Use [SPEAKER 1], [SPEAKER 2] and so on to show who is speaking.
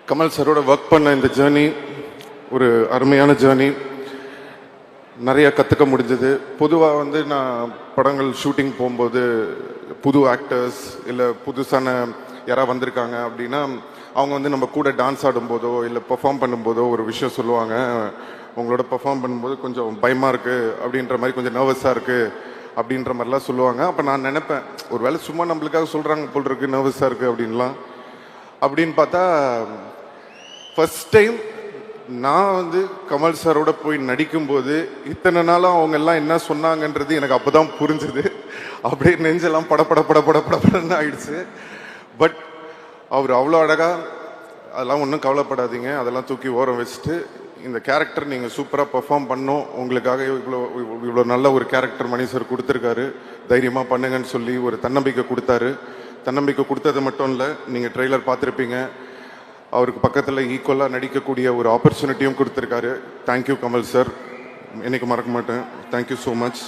[SPEAKER 1] கமல் சாரோட ஒர்க் பண்ண இந்த ஜேர்னி ஒரு அருமையான ஜேர்னி. நிறைய கற்றுக்க முடிஞ்சது. பொதுவாக வந்து நான் படங்கள் ஷூட்டிங் போகும்போது புது ஆக்டர்ஸ் இல்லை புதுசான யாராவது வந்திருக்காங்க அப்படின்னா அவங்க வந்து நம்ம கூட டான்ஸ் ஆடும்போதோ இல்லை பெர்ஃபார்ம் பண்ணும்போதோ ஒரு விஷயம் சொல்லுவாங்க. உங்களோட பெர்ஃபார்ம் பண்ணும்போது கொஞ்சம் பயமாக இருக்குது அப்படின்ற மாதிரி, கொஞ்சம் நர்வஸாக இருக்குது அப்படின்ற மாதிரிலாம் சொல்லுவாங்க. அப்போ நான் நினைப்பேன், ஒரு வேளை சும்மா நம்மளுக்காக சொல்கிறாங்க போல் இருக்குது நர்வஸாக இருக்குது அப்படின்லாம். அப்படின்னு பார்த்தா ஃபர்ஸ்ட் டைம் நான் வந்து கமல் சாரோட போய் நடிக்கும்போது இத்தனை நாளும் அவங்க எல்லாம் என்ன சொன்னாங்கன்றது எனக்கு அப்போ தான் புரிஞ்சுது. அப்படியே நெஞ்செல்லாம் படப்படன்னு ஆயிடுச்சு. பட் அவர் அவ்வளோ அழகாக, அதெல்லாம் ஒன்றும் கவலைப்படாதீங்க, அதெல்லாம் தூக்கி ஓரம் வச்சுட்டு இந்த கேரக்டர் நீங்கள் சூப்பராக பெர்ஃபார்ம் பண்ணோம், உங்களுக்காக இவ்வளோ நல்ல ஒரு கேரக்டர் மணி சார் கொடுத்துருக்காரு, தைரியமாக பண்ணுங்கன்னு சொல்லி ஒரு தன்னம்பிக்கை கொடுத்தாரு. தன்னம்பிக்கை கொடுத்தது மட்டும் இல்லை, நீங்கள் ட்ரெய்லர் பார்த்துருப்பீங்க, அவருக்கு பக்கத்தில் ஈக்குவலாக நடிக்கக்கூடிய ஒரு ஆப்பர்ச்சுனிட்டியும் கொடுத்துருக்காரு. தேங்க்யூ கமல் சார், என்னைக்கு மறக்க மாட்டேன். Thank you so much.